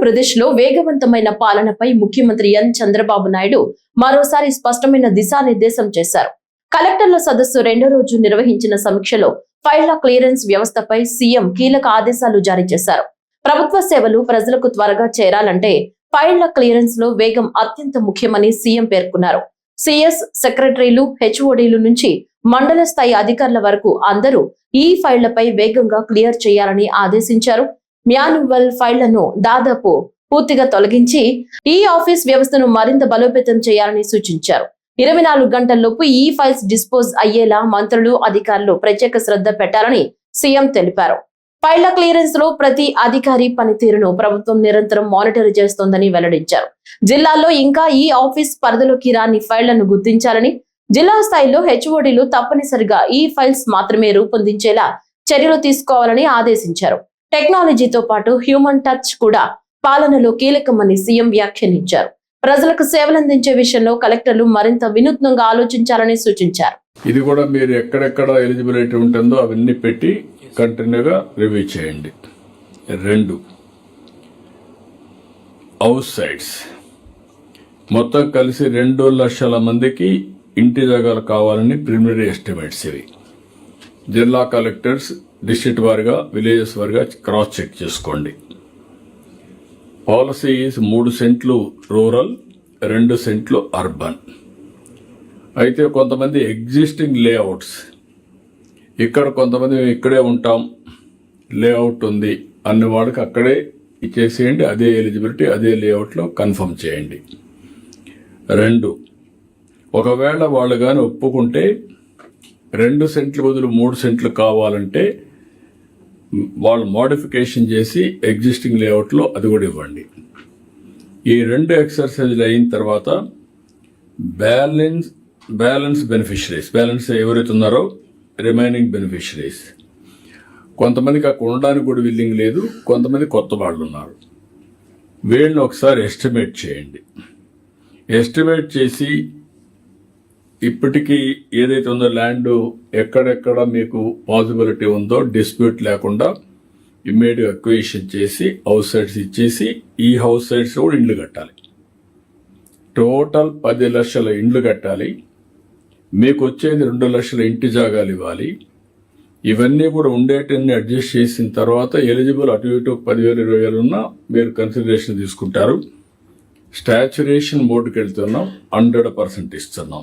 ఆంధ్రప్రదేశ్లో వేగవంతమైన పాలనపై ముఖ్యమంత్రి ఎన్ చంద్రబాబు నాయుడు మరోసారి స్పష్టమైన దిశానిర్దేశం చేశారు. కలెక్టర్ల సదస్సు రెండో రోజు నిర్వహించిన సమీక్షలో ఫైళ్ల క్లియరెన్స్ వ్యవస్థపై సీఎం కీలక ఆదేశాలు జారీ చేశారు. ప్రభుత్వ సేవలు ప్రజలకు త్వరగా చేరాలంటే ఫైళ్ల క్లియరెన్స్ లో వేగం అత్యంత ముఖ్యమని సీఎం పేర్కొన్నారు. సిఎస్ సెక్రటరీలు, హెచ్ఓడీలు నుంచి మండల స్థాయి అధికారుల వరకు అందరూ ఈ ఫైళ్లపై వేగంగా క్లియర్ చేయాలని ఆదేశించారు. మాన్యువల్ ఫైళ్లను దాదాపు పూర్తిగా తొలగించి ఈ ఆఫీస్ వ్యవస్థను మరింత బలోపేతం చేయాలని సూచించారు. 24 గంటల్లోపు ఈ ఫైల్స్ డిస్పోజ్ అయ్యేలా మంత్రులు, అధికారులు ప్రత్యేక శ్రద్ధ పెట్టాలని సీఎం తెలిపారు. ఫైళ్ల క్లియరెన్స్ లో ప్రతి అధికారి పనితీరును ప్రభుత్వం నిరంతరం మానిటర్ చేస్తోందని వెల్లడించారు. జిల్లాల్లో ఇంకా ఈ ఆఫీస్ పరిధిలోకి రాని ఫైళ్లను గుర్తించాలని, జిల్లా స్థాయిలో హెచ్ఓడీలు తప్పనిసరిగా ఈ ఫైల్స్ మాత్రమే రూపొందించేలా చర్యలు తీసుకోవాలని ఆదేశించారు. టెక్నాలజీతో పాటు హ్యూమన్ టచ్ కూడా పాలనలో కీలకమని సీఎం వ్యాఖ్యానించారు. ప్రజలకు సేవలందించే విషయంలో కలెక్టర్లు మరింత వినూత్నంగా ఆలోచించాలని సూచించారు. ఇది కూడా మీరు ఎక్కడెక్కడ ఎలిజిబిలిటీ ఉంటుందో అవన్నీ పెట్టి కంటిన్యూగా రివ్యూ చేయండి. 2 హౌస్ సైట్స్ మొత్తం కలిసి 2 లక్షల మందికి ఇంటి జాగాలు కావాలని ప్రిలిమినరీ ఎస్టిమేట్స్ ఇవి. జిల్లా కలెక్టర్స్ డిస్ట్రిక్ట్ వారిగా, విలేజెస్ వారిగా క్రాస్ చెక్ చేసుకోండి. పాలసీ 3 సెంట్లు రూరల్, 2 సెంట్లు అర్బన్. అయితే కొంతమంది ఎగ్జిస్టింగ్ లేఅవుట్స్, ఇక్కడ కొంతమంది ఇక్కడే ఉంటాం, లేఅవుట్ ఉంది అన్ని వాళ్ళకి అక్కడే ఇచ్చేసేయండి. అదే ఎలిజిబిలిటీ, అదే లేఅవుట్లో కన్ఫర్మ్ చేయండి. 2, ఒకవేళ వాళ్ళు కానీ ఒప్పుకుంటే 2 సెంట్లు బదులు 3 సెంట్లు కావాలంటే వాళ్ళు మోడిఫికేషన్ చేసి ఎగ్జిస్టింగ్ లేఅవుట్లో అది కూడా ఇవ్వండి. ఈ 2 ఎక్సర్సైజ్లు అయిన తర్వాత బ్యాలెన్స్ బెనిఫిషరీస్, బ్యాలెన్స్ ఎవరైతే ఉన్నారో రిమైనింగ్ బెనిఫిషరీస్, కొంతమందికి అక్కడ ఉండడానికి కూడా విల్లింగ్ లేదు, కొంతమంది కొత్త వాళ్ళు ఉన్నారు. వీళ్ళని ఒకసారి ఎస్టిమేట్ చేయండి. ఎస్టిమేట్ చేసి ఇప్పటికీ ఏదైతే ఉందో ల్యాండ్ ఎక్కడెక్కడ మీకు పాసిబిలిటీ ఉందో డిస్ప్యూట్ లేకుండా ఇమ్మీడియట్ అక్విజిషన్ చేసి హౌస్ సైట్స్ ఇచ్చేసి ఈ హౌస్ సైట్స్ కూడా ఇండ్లు కట్టాలి. టోటల్ 10 లక్షల ఇండ్లు కట్టాలి. మీకు వచ్చేది 2 లక్షల ఇంటి జాగాలు ఇవ్వాలి. ఇవన్నీ కూడా ఉండేటన్ని అడ్జస్ట్ చేసిన తర్వాత ఎలిజిబుల్ అటు ఇటు 10,000 20,000 ఉన్నా మీరు కన్సిడరేషన్ తీసుకుంటారు. స్టాచ్యురేషన్ మోడ్కి వెళ్తున్నాం, 100% ఇస్తున్నాం.